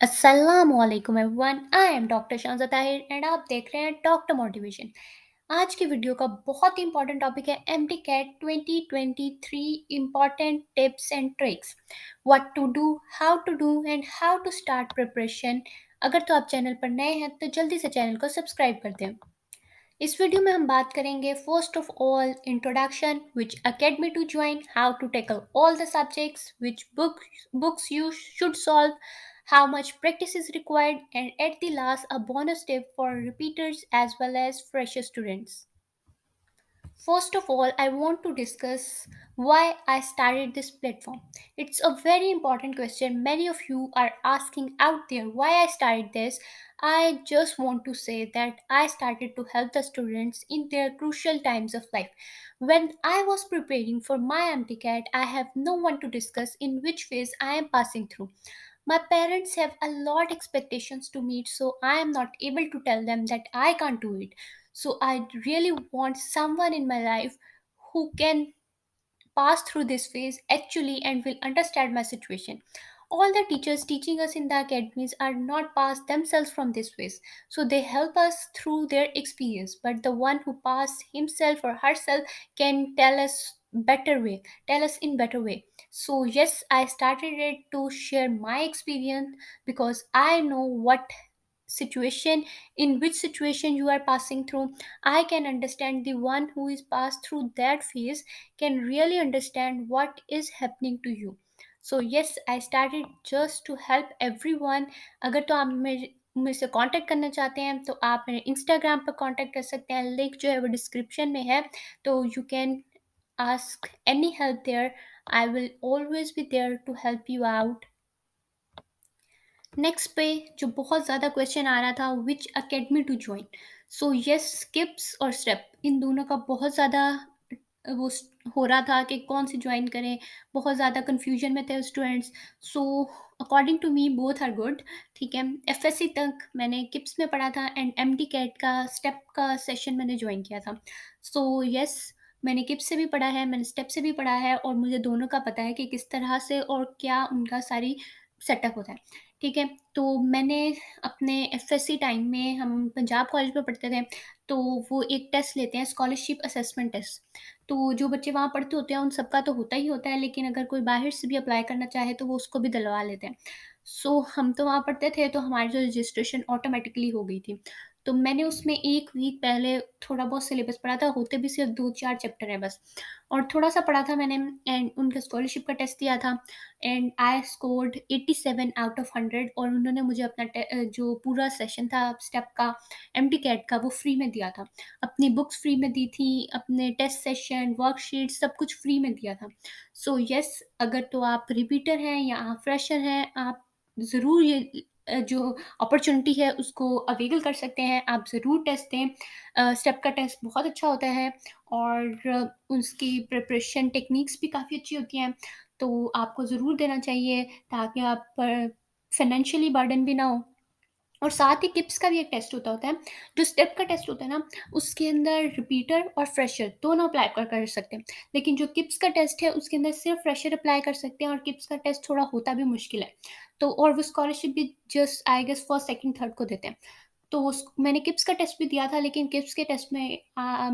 अस्सलाम वालेकुम everyone. I am doctor Shanza Tahir and आप देख रहे हैं डॉक्टर मोटिवेशन। आज की वीडियो का बहुत ही इंपॉर्टेंट टॉपिक है MD CAT 2023 important tips and tricks, what to do, how to do and how to start preparation. अगर तो आप चैनल पर नए हैं तो जल्दी से चैनल को सब्सक्राइब कर दें। इस वीडियो में हम बात करेंगे first of all introduction, which academy to join, how to tackle all the subjects, which books you should solve, how much practice is required, and at the last a bonus tip for repeaters as well as fresher students. First of all, I want to discuss why I started this platform. It's a very important question. Many of you are asking out there why I started this. I just want to say that I started to help the students in their crucial times of life. When I was preparing for my MTCAT, I have no one to discuss in which phase I am passing through. My parents have a lot expectations to meet, so I am not able to tell them that I can't do it. So I really want someone in my life who can pass through this phase actually and will understand my situation. All the teachers teaching us in the academies are not passed themselves from this phase, so they help us through their experience. But the one who passed himself or herself can tell us in better way. So yes, I started it to share my experience because I know what situation in which situation you are passing through. I can understand the one who is passed through that phase can really understand what is happening to you. So yes, I started just to help everyone. अगर तो आप मेरे से contact करना चाहते हैं तो आप मेरे इंस्टाग्राम पर कांटेक्ट कर सकते हैं, लिंक जो है वो डिस्क्रिप्शन में है। तो you can ask any help there. I will always be there to help you out. Next पे जो बहुत ज़्यादा क्वेश्चन आ रहा था, which academy to join. So yes, Skips और स्टेप इन दोनों का बहुत ज़्यादा हो रहा था कि कौन सी ज्वाइन करें। बहुत ज़्यादा कन्फ्यूजन में थे students. So according to me both are good. ठीक है, एफएससी तक मैंने किप्स में पढ़ा था एंड एमडी कैट का स्टेप का सेशन मैंने ज्वाइन किया था। सो यस, मैंने किप्स से भी पढ़ा है, मैंने स्टेप से भी पढ़ा है और मुझे दोनों का पता है कि किस तरह से और क्या उनका सारी सेटअप होता है। ठीक है, तो मैंने अपने एफएससी टाइम में, हम पंजाब कॉलेज में पढ़ते थे, तो वो एक टेस्ट लेते हैं, स्कॉलरशिप असेसमेंट टेस्ट। तो जो बच्चे वहाँ पढ़ते होते हैं उन सबका तो होता ही होता है, लेकिन अगर कोई बाहर से भी अप्लाई करना चाहे तो वो उसको भी दिलवा लेते हैं। सो हम तो वहाँ पढ़ते थे तो हमारी जो रजिस्ट्रेशन ऑटोमेटिकली हो गई थी। तो मैंने उसमें 1 वीक पहले थोड़ा बहुत सिलेबस पढ़ा था, होते भी सिर्फ 2-4 चैप्टर हैं बस। और थोड़ा-सा पढ़ा था मैंने एंड उनका स्कॉलरशिप का टेस्ट दिया था and I scored 87 out of 100 और उन्होंने मुझे अपना जो पूरा सेशन था स्टेप का, एमटी कैट का, वो फ्री में दिया था। अपनी बुक्स फ्री में दी थी, अपने टेस्ट सेशन, वर्कशीट सब कुछ फ्री में दिया था। सो यस, अगर तो आप रिपीटर हैं या आप फ्रेशर हैं, आप ज़रूर ये जो अपॉर्च्युनिटी है उसको अवेल कर सकते हैं। आप ज़रूर टेस्ट दें। स्टेप का टेस्ट बहुत अच्छा होता है और उसकी प्रिपरेशन टेक्निक्स भी काफ़ी अच्छी होती हैं। तो आपको ज़रूर देना चाहिए ताकि आप पर फाइनेंशियली बर्डन भी ना हो। और साथ ही किप्स का भी एक टेस्ट होता है। जो स्टेप का टेस्ट होता है ना, उसके अंदर रिपीटर और फ्रेशर दोनों अप्लाई कर सकते हैं। लेकिन जो किप्स का टेस्ट है उसके अंदर सिर्फ फ्रेशर अप्लाई कर सकते हैं और किप्स का टेस्ट थोड़ा होता भी मुश्किल है। तो और वो स्कॉलरशिप भी just I guess first, second, third को देते हैं। तो मैंने किप्स का टेस्ट भी दिया था, लेकिन किप्स के टेस्ट में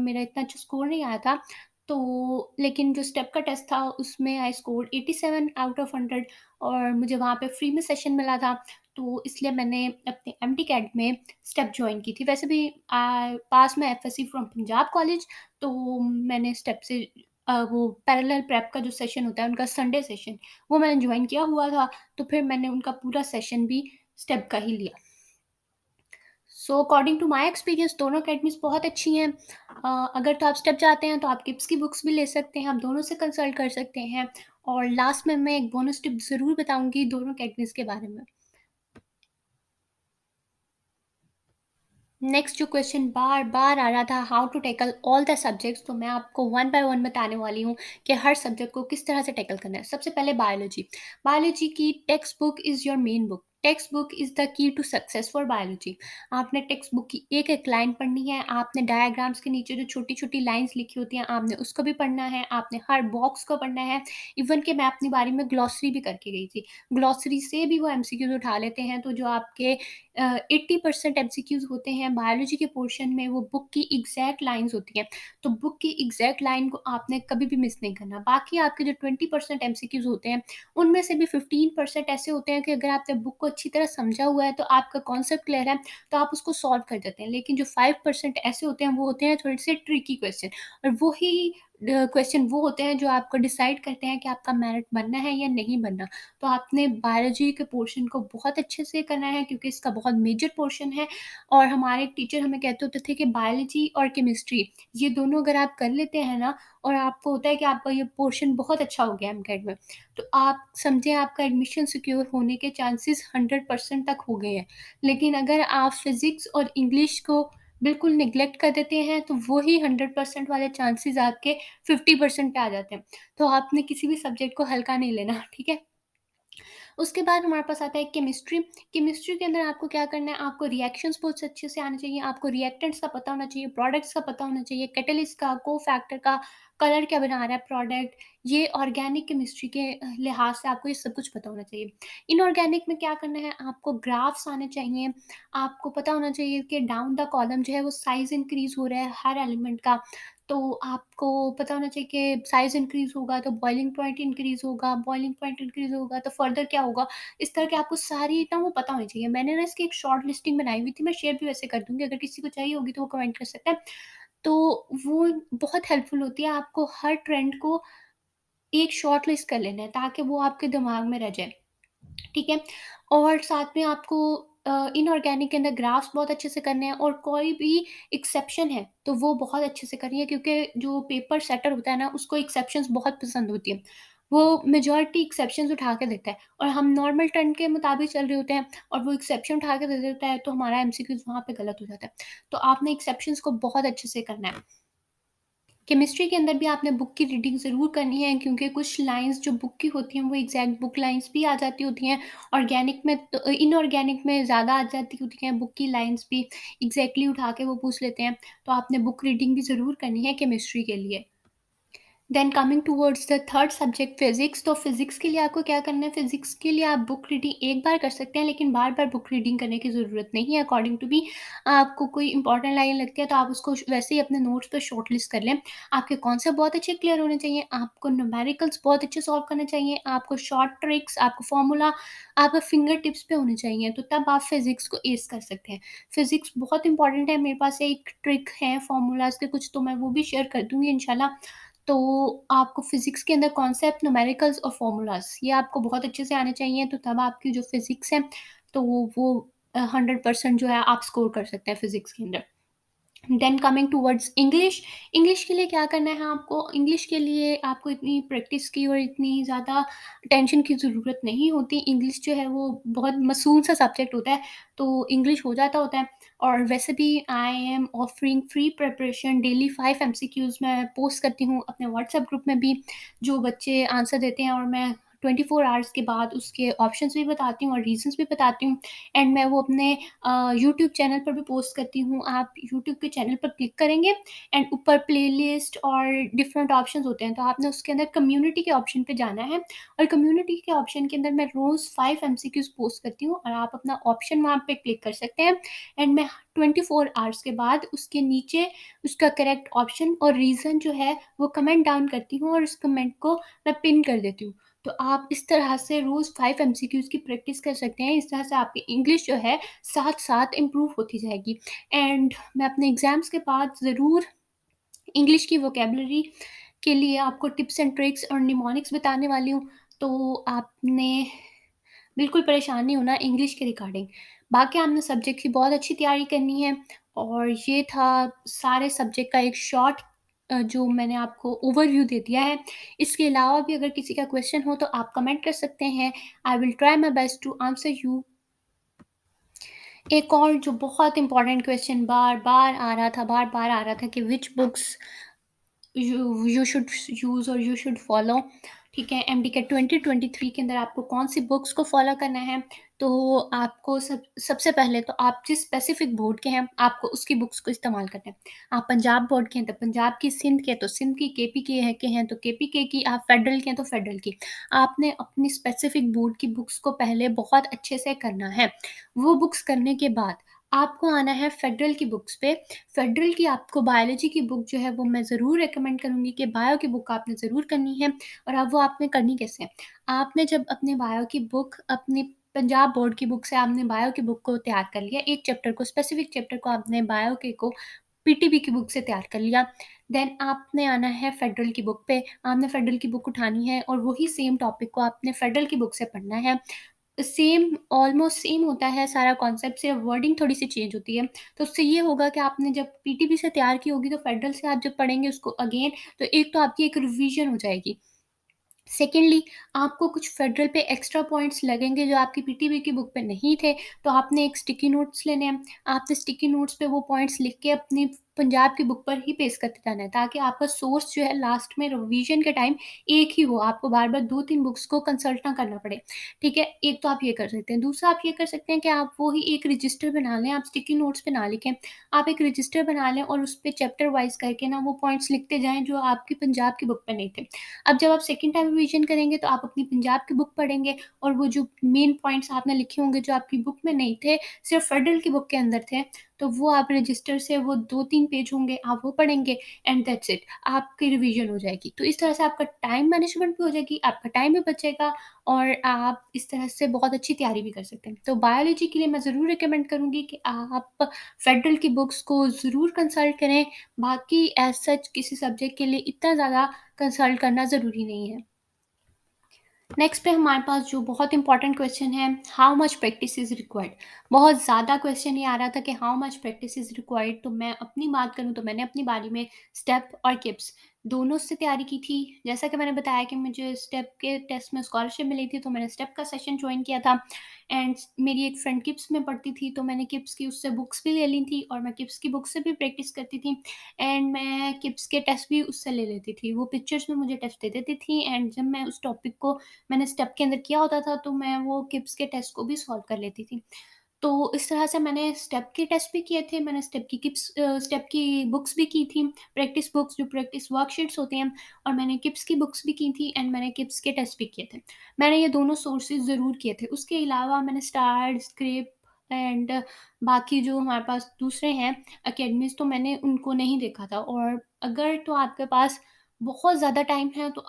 मेरा इतना अच्छा स्कोर नहीं आया था। तो लेकिन जो स्टेप का टेस्ट था उसमें आई स्कोर 87 आउट ऑफ 100 और मुझे वहाँ पे फ्री में सेशन मिला था। तो इसलिए मैंने अपने एमटी कैट में स्टेप ज्वाइन की थी। वैसे भी पास में एफएससी फ्रॉम पंजाब कॉलेज, तो मैंने स्टेप से वो पैरेलल प्रेप का जो सेशन होता है उनका संडे सेशन, वो मैंने ज्वाइन किया हुआ था। तो फिर मैंने उनका पूरा सेशन भी स्टेप का ही लिया। So according to my experience दोनों अकेडमीज़ बहुत अच्छी हैं। अगर तो आप स्टेप चाहते हैं तो आप किप्स की बुक्स भी ले सकते हैं, आप दोनों से कंसल्ट कर सकते हैं। और लास्ट में मैं एक बोनस टिप ज़रूर बताऊँगी दोनों अकेडमीज़ के बारे में। नेक्स्ट जो क्वेश्चन बार-बार आ रहा था, how to tackle all the subjects, तो मैं आपको वन बाय वन बताने वाली हूँ कि हर सब्जेक्ट को किस तरह से टैकल करना है। सबसे पहले बायोलॉजी। बायोलॉजी की text book is your main book. Text book is the key to success for biology. आपने टेक्स्ट बुक की एक-एक लाइन पढ़नी है, आपने डायग्राम्स के नीचे जो छोटी-छोटी लाइन्स लिखी होती हैं, आपने उसको भी पढ़ना है, आपने हर बॉक्स को पढ़ना है। इवन कि मैं अपनी बारी में ग्लॉसरी भी करके गई थी। ग्लॉसरी से भी वो एमसीक्यूज़ उठा लेते हैं, तो जो आपके 80% एमसीक्यूज़ होते हैं बायोलॉजी के पोर्शन में, वो बुक की एग्ज़ैक्ट लाइन्स होती हैं। तो बुक की एग्ज़ैक्ट लाइन को आपने कभी भी मिस नहीं करना। बाकी आपके जो 20% एमसीक्यूज़ होते हैं, उनमें से भी 15% ऐसे होते हैं कि अगर आपने बुक को अच्छी तरह समझा हुआ है, तो आपका कॉन्सेप्ट क्लियर है, तो आप उसको सॉल्व कर देते हैं। लेकिन जो 5% ऐसे होते हैं, वो होते हैं थोड़े से ट्रिकी क्वेश्चन, और वो ही क्वेश्चन वो होते हैं जो आपको डिसाइड करते हैं कि आपका मेरिट बनना है या नहीं बनना। तो आपने बायोलॉजी के पोर्शन को बहुत अच्छे से करना है, क्योंकि इसका बहुत मेजर पोर्शन है। और हमारे टीचर हमें कहते होते थे कि बायोलॉजी और केमिस्ट्री, ये दोनों अगर आप कर लेते हैं ना, और आपको होता है कि आपका ये पोर्शन बहुत अच्छा हो गया एमकेट में, तो आप समझें आपका एडमिशन सिक्योर होने के चांसेस 100% तक हो गए हैं। लेकिन अगर आप फिज़िक्स और इंग्लिश को बिल्कुल नेग्लेक्ट कर देते हैं, तो वो ही 100% वाले चांसेस आपके 50% पे आ जाते हैं। तो आपने किसी भी सब्जेक्ट को हल्का नहीं लेना, ठीक है? उसके बाद हमारे पास आता है केमिस्ट्री। केमिस्ट्री के अंदर आपको क्या करना है, आपको रिएक्शंस बहुत अच्छे से आने चाहिए, आपको रिएक्टेंट्स का पता होना चाहिए, प्रोडक्ट्स का पता होना चाहिए, कैटलिस्ट का, कोफैक्टर का, कलर क्या बना रहा है प्रोडक्ट। ये ऑर्गेनिक केमिस्ट्री के लिहाज से आपको ये सब कुछ पता होना चाहिए। इनऑर्गेनिक में क्या करना है, आपको ग्राफ्स आने चाहिए, आपको पता होना चाहिए कि डाउन द कॉलम जो है वो साइज़ इंक्रीज़ हो रहा है हर एलिमेंट का। तो आपको पता होना चाहिए कि साइज़ इंक्रीज़ होगा तो बॉइलिंग पॉइंट इंक्रीज़ होगा, बॉइलिंग पॉइंट इंक्रीज़ होगा तो फर्दर क्या होगा। इस तरह की आपको सारी ना वो पता होनी चाहिए। मैंने ना इसकी एक शॉर्ट लिस्टिंग बनाई हुई थी, मैं शेयर भी वैसे कर दूँगी, अगर किसी को चाहिए होगी तो वो कमेंट कर सकता है। तो वो बहुत हेल्पफुल होती है, आपको हर ट्रेंड को एक शॉर्ट लिस्ट कर लेना है, ताकि वो आपके दिमाग में रह जाए। ठीक है? और साथ में आपको इनऑर्गेनिक के अंदर ग्राफ्स बहुत अच्छे से करने हैं, और कोई भी एक्सेप्शन है, तो वो बहुत अच्छे से करनी है, क्योंकि जो पेपर सेटर होता है ना, उसको एक्सेप्शंस बहुत पसंद होती हैं। वो मेजॉरिटी एक्सेप्शंस उठा के देता है, और हम नॉर्मल टर्न के मुताबिक चल रहे होते हैं, और वो एक्सेप्शन उठा के दे देता है, तो हमारा एमसीक्यूज़ वहाँ पे गलत हो जाता है। तो आपने एक्सेप्शंस को बहुत अच्छे से करना है। केमिस्ट्री के अंदर भी आपने बुक की रीडिंग ज़रूर करनी है, क्योंकि कुछ लाइन्स जो बुक की होती हैं वो एग्जैक्ट बुक लाइन्स भी आ जाती होती हैं। ऑर्गेनिक में तो इनऑर्गेनिक में ज़्यादा आ जाती होती हैं, बुक की लाइन्स भी एग्जैक्टली उठा के वो पूछ लेते हैं। तो आपने बुक रीडिंग भी ज़रूर करनी है केमिस्ट्री के लिए। Then coming towards the third subject physics. तो फिज़िक्स के लिए आपको क्या करना है, फिज़िक्स के लिए आप बुक रीडिंग एक बार कर सकते हैं, लेकिन बार-बार बुक रीडिंग करने की ज़रूरत नहीं है। अकॉर्डिंग टू मी, आपको कोई इंपॉर्टेंट लाइन लगती है तो आप उसको वैसे ही अपने नोट्स पे शॉर्ट लिस्ट कर लें। आपके कॉन्सेप्ट बहुत अच्छे क्लियर होने चाहिए, आपको न्यूमेरिकल्स बहुत अच्छे सॉल्व करने चाहिए, आपको शॉर्ट ट्रिक्स, आपको फ़ॉर्मूला आपके फिंगर टिप्स पे होने चाहिए, तो तब आप फिज़िक्स को एस कर सकते हैं। फिज़िक्स बहुत इंपॉर्टेंट है, मेरे पास एक ट्रिक है फ़ॉर्मूलाज़ के कुछ, तो मैं वो भी शेयर कर दूँगी इंशाल्लाह। तो आपको फ़िज़िक्स के अंदर कॉन्सेप्ट, न्यूमेरिकल्स और फ़ॉर्मूलाज़ ये आपको बहुत अच्छे से आने चाहिए, तो तब आपकी जो फ़िज़िक्स है, तो वो 100% जो है आप स्कोर कर सकते हैं फ़िज़िक्स के अंदर। Then coming towards English. English के लिए क्या करना है आपको, इंग्लिश के लिए आपको इतनी प्रैक्टिस की और इतनी ज़्यादा टेंशन की ज़रूरत नहीं होती। इंग्लिश जो है वो बहुत मासूम सा सब्जेक्ट होता है, तो इंग्लिश हो जाता होता है। और वैसे भी I am offering free preparation daily 5 MCQs मैं पोस्ट करती हूँ अपने व्हाट्सएप ग्रुप में भी, जो बच्चे आंसर देते हैं, और मैं 24 आवर्स के बाद उसके ऑप्शंस भी बताती हूँ और रीज़न्स भी बताती हूँ। एंड मैं वो अपने यूट्यूब चैनल पर भी पोस्ट करती हूँ। आप यूट्यूब के चैनल पर क्लिक करेंगे, एंड ऊपर प्लेलिस्ट और डिफरेंट ऑप्शंस होते हैं, तो आपने उसके अंदर कम्युनिटी के ऑप्शन पे जाना है, और कम्युनिटी के ऑप्शन के अंदर मैं रोज़ 5 एमसीक्यूज़ पोस्ट करती हूँ, और आप अपना ऑप्शन वहाँ पे क्लिक कर सकते हैं। एंड मैं 24 आवर्स के बाद उसके नीचे उसका करेक्ट ऑप्शन और रीज़न जो है वो कमेंट डाउन करती हूँ, और उस कमेंट को मैं पिन कर देती हूँ। तो आप इस तरह से रोज़ 5 एमसीक्यूज़ की प्रैक्टिस कर सकते हैं। इस तरह से आपकी इंग्लिश जो है साथ-साथ इम्प्रूव होती जाएगी। एंड मैं अपने एग्ज़ाम्स के बाद ज़रूर इंग्लिश की वोकैब्युलरी के लिए आपको टिप्स एंड ट्रिक्स और निमोनिक्स बताने वाली हूँ, तो आपने बिल्कुल परेशान नहीं होना इंग्लिश के रिगार्डिंग। बाकी आपने सब्जेक्ट की बहुत अच्छी तैयारी करनी है, और ये था सारे सब्जेक्ट का एक शॉर्ट जो मैंने आपको ओवरव्यू दे दिया है। इसके अलावा भी अगर किसी का क्वेश्चन हो तो आप कमेंट कर सकते हैं। I will try my best to answer you. एक और जो बहुत इम्पोर्टेंट क्वेश्चन बार-बार आ रहा था कि which books you you should use और यू शुड फॉलो, ठीक है, एमडीके 2023 के अंदर आपको कौन-सी बुक्स को फ़ॉलो करना है, तो आपको सबसे पहले तो आप जिस स्पेसिफ़िक बोर्ड के हैं, आपको उसकी बुक्स को इस्तेमाल करना है। आप पंजाब बोर्ड के हैं, तो पंजाब की, सिंध के, तो सिंध की, केपी के हैं, तो केपीके की, आप फेडरल के हैं, तो फेडरल की। आपने अपनी स्पेसिफ़िक बोर्ड की बुक्स को पहले बहुत अच्छे से करना है। वो बुक्स करने के बाद आपको आना है फेडरल की बुक्स पे। फेडरल की आपको बायोलॉजी की बुक जो है, वो मैं ज़रूर रिकमेंड करूँगी कि बायो की बुक आपने ज़रूर करनी है। और अब वो आपने करनी कैसे है? आपने जब अपने बायो की बुक अपनी पंजाब बोर्ड की बुक से आपने बायो की बुक को तैयार कर लिया, एक चैप्टर को, स्पेसिफिक चैप्टर को आपने बायो के को पीटीबी की बुक से तैयार कर लिया। देन आपने आना है फेडरल की बुक पे, आपने फेडरल की बुक उठानी है और वही सेम टॉपिक को आपने फेडरल की बुक से पढ़ना है। सेम, ऑलमोस्ट सेम होता है सारा कॉन्सेप्ट, सिर्फ वर्डिंग थोड़ी-सी चेंज होती है। तो उससे ये होगा कि आपने जब पीटीबी से तैयार की होगी, तो फेडरल से आप जब पढ़ेंगे उसको अगेन, तो एक तो आपकी एक रिवीजन हो जाएगी। सेकेंडली, आपको कुछ फेडरल पे एक्स्ट्रा पॉइंट्स लगेंगे जो आपकी पीटीबी की बुक पे नहीं थे, तो आपने एक स्टिकी नोट्स लेने हैं। आपने स्टिकी नोट्स पे वो पॉइंट्स लिख के अपनी पंजाब की बुक पर ही पेस्ट करते जाना है, ताकि आपका सोर्स जो है लास्ट में रिवीजन के टाइम एक ही हो, आपको बार-बार 2-3 बुक्स को कंसल्ट ना करना पड़े। ठीक है? एक तो आप ये कर सकते हैं। दूसरा आप ये कर सकते हैं कि आप वो ही एक रजिस्टर बना लें, आप स्टिकी नोट्स पे ना लिखें। आप एक रजिस्टर बना लें और उसपे चैप्टर वाइज़ करके ना वो पॉइंट्स लिखते जाएँ जो आपकी पंजाब की बुक पे नहीं थे। अब जब आप सेकंड टाइम रिवीजन करेंगे, तो आप अपनी पंजाब की बुक पढ़ेंगे और वो जो मेन पॉइंट्स आपने लिखे होंगे जो आपकी बुक में नहीं थे, सिर्फ फेडरल की बुक के अंदर थे, तो वो आप रजिस्टर से वो 2-3 पेज होंगे, आप वो पढ़ेंगे एंड दैट्स इट, आपकी रिवीजन हो जाएगी। तो इस तरह से आपका टाइम मैनेजमेंट भी हो जाएगी, आपका टाइम भी बचेगा और आप इस तरह से बहुत अच्छी तैयारी भी कर सकते हैं। तो बायोलॉजी के लिए मैं ज़रूर रिकमेंड करूँगी कि आप फेडरल की बुक्स को ज़रूर कंसल्ट करें। बाकी एज़ सच किसी सब्जेक्ट के लिए इतना ज़्यादा कंसल्ट करना ज़रूरी नहीं है। नेक्स्ट पे हमारे पास जो बहुत इंपॉर्टेंट क्वेश्चन है, how much practice is required. बहुत ज़्यादा क्वेश्चन ये आ रहा था कि how much practice is required, तो मैं अपनी बात करूँ तो मैंने अपनी बारी में स्टेप और किप्स दोनों से तैयारी की थी। जैसा कि मैंने बताया कि मुझे स्टेप के टेस्ट में स्कॉलरशिप मिली थी, तो मैंने स्टेप का सेशन जॉइन किया था एंड मेरी एक फ्रेंड किप्स में पढ़ती थी, तो मैंने किप्स की उससे बुक्स भी ले ली थी और मैं किप्स की बुक से भी प्रैक्टिस करती थी एंड मैं किप्स के टेस्ट भी उससे ले लेती थी। वो पिक्चर्स में मुझे टेस्ट दे देती थी एंड जब मैं उस टॉपिक को मैंने स्टेप के अंदर किया होता था, तो मैं वो किप्स के टेस्ट को भी सॉल्व कर लेती थी। तो इस तरह से मैंने स्टेप के टेस्ट भी किए थे, मैंने स्टेप की बुक्स भी की थी, प्रैक्टिस बुक्स जो प्रैक्टिस वर्कशीट्स होते हैं, और मैंने किप्स की बुक्स भी की थी एंड मैंने किप्स के टेस्ट भी किए थे। मैंने ये दोनों सोर्सेज़ ज़रूर किए थे। उसके अलावा मैंने स्टार, स्क्रिप एंड बाकी जो हमारे पास दूसरे हैं अकेडमीज़, तो मैंने उनको नहीं देखा था। और अगर तो आपके पास बहुत ज़्यादा टाइम है, तो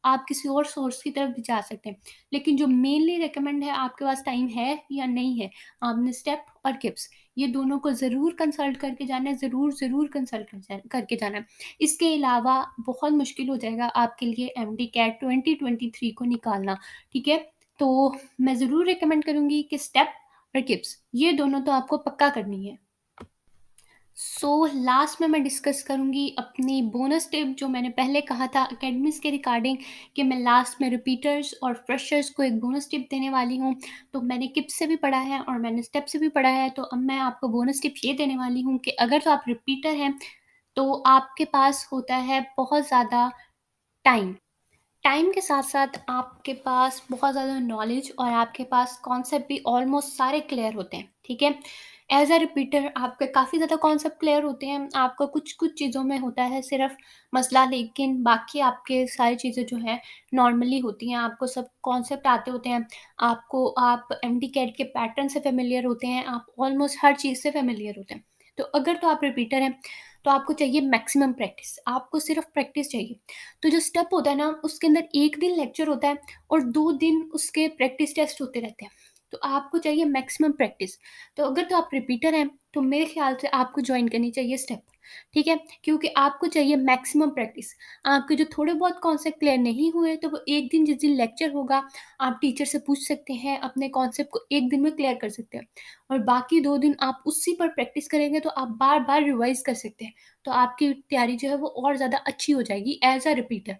आप किसी और सोर्स की तरफ भी जा सकते हैं। लेकिन जो मेनली रिकमेंड है, आपके पास टाइम है या नहीं है, आपने स्टेप और किप्स ये दोनों को ज़रूर कंसल्ट करके जाना है, ज़रूर कंसल्ट करके जाना है। इसके अलावा बहुत मुश्किल हो जाएगा आपके लिए एमडी कैट 2023 को निकालना, ठीक है? तो मैं ज़रूर रिकमेंड करूँगी कि स्टेप और किप्स ये दोनों तो आपको पक्का करनी है। लास्ट में मैं डिस्कस करूँगी अपनी बोनस टिप, जो मैंने पहले कहा था एकेडमिक्स के रिगार्डिंग, कि मैं लास्ट में रिपीटर्स और फ्रेशर्स को एक बोनस टिप देने वाली हूँ। तो मैंने किप से भी पढ़ा है और मैंने स्टेप से भी पढ़ा है, तो अब मैं आपको बोनस टिप ये देने वाली हूँ कि अगर तो आप रिपीटर हैं, तो आपके पास होता है बहुत ज़्यादा टाइम। टाइम के साथ-साथ आपके पास बहुत ज़्यादा नॉलेज और आपके पास कॉन्सेप्ट भी ऑलमोस्ट सारे क्लियर होते हैं, ठीक है? एज़ अ रिपीटर आपके काफ़ी ज़्यादा कॉन्सेप्ट क्लियर होते हैं, आपका कुछ-कुछ चीज़ों में होता है सिर्फ़ मसला, लेकिन बाकी आपके सारी चीज़ें जो हैं नॉर्मली होती हैं, आपको सब कॉन्सेप्ट आते होते हैं, आप एमडी कैट के पैटर्न से फ़ैमिलियर होते हैं, आप ऑलमोस्ट हर चीज़ से फ़ैमिलियर होते हैं। तो अगर तो आप रिपीटर हैं, तो आपको चाहिए मैक्सिमम प्रैक्टिस, आपको सिर्फ़ प्रैक्टिस चाहिए। तो जो स्टेप होता है ना, उसके अंदर 1 दिन लेक्चर होता है और 2 दिन उसके प्रैक्टिस टेस्ट होते रहते हैं। तो आपको चाहिए मैक्सिमम प्रैक्टिस। तो अगर तो आप रिपीटर हैं, तो मेरे ख़्याल से आपको जॉइन करनी चाहिए स्टेप, ठीक है? क्योंकि आपको चाहिए मैक्सिमम प्रैक्टिस। आपके जो थोड़े बहुत कॉन्सेप्ट क्लियर नहीं हुए, तो वो 1 दिन जिस दिन लेक्चर होगा, आप टीचर से पूछ सकते हैं, अपने कॉन्सेप्ट को 1 दिन में क्लियर कर सकते हैं। और बाकी 2 दिन आप उसी पर प्रैक्टिस करेंगे, तो आप बार-बार रिवाइज़ कर सकते हैं। तो आपकी तैयारी जो है वो और ज़्यादा अच्छी हो जाएगी एज़ अ रिपीटर।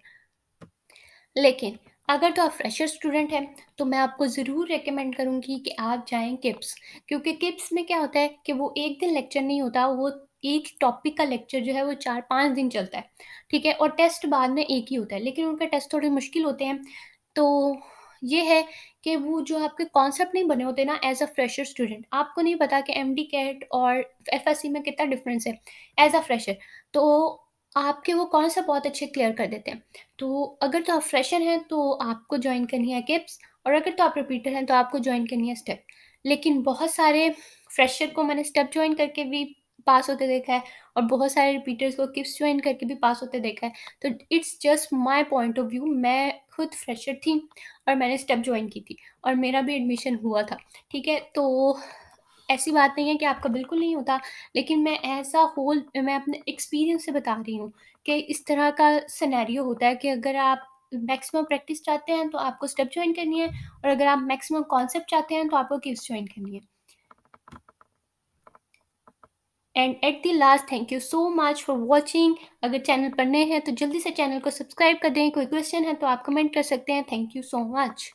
लेकिन अगर तो आप फ्रेशर स्टूडेंट हैं, तो मैं आपको ज़रूर रिकमेंड करूँगी कि आप जाएँ किप्स, क्योंकि किप्स में क्या होता है कि वो 1 दिन लेक्चर नहीं होता, वो एक टॉपिक का लेक्चर जो है वो 4-5 दिन चलता है, ठीक है? और टेस्ट बाद में एक ही होता है, लेकिन उनके टेस्ट थोड़े मुश्किल होते हैं। तो ये है कि वो जो आपके कॉन्सेप्ट नहीं बने होते ना एज़ अ फ्रेशर स्टूडेंट, आपको नहीं पता कि एमडी कैट और एफएससी में कितना डिफरेंस है एज़ अ फ्रेशर। तो आपके वो कॉन्सेप्ट बहुत अच्छे क्लियर कर देते हैं। तो अगर तो आप फ्रेशर हैं तो आपको जॉइन करनी है किप्स, और अगर तो आप रिपीटर हैं तो आपको जॉइन करनी है स्टेप। लेकिन बहुत सारे फ्रेशर को मैंने स्टेप जॉइन करके भी पास होते देखा है, और बहुत सारे रिपीटर्स को किप्स जॉइन करके भी पास होते देखा है। तो it's just my point of view. मैं खुद फ्रेशर थी और मैंने स्टेप जॉइन की थी, और मेरा भी एडमिशन हुआ था, ठीक है? तो ऐसी बात नहीं है कि आपका बिल्कुल नहीं होता, लेकिन मैं अपने एक्सपीरियंस से बता रही हूँ कि इस तरह का सिनेरियो होता है कि अगर आप मैक्सिमम प्रैक्टिस चाहते हैं तो आपको स्टेप जॉइन करनी है, और अगर आप मैक्सिमम कॉन्सेप्ट चाहते हैं तो आपको किप्स जॉइन करनी है। And at the last, thank you so much for watching. अगर चैनल पर नए हैं तो जल्दी से चैनल को सब्सक्राइब कर दें। कोई क्वेश्चन है तो आप कमेंट कर सकते हैं। Thank you so much.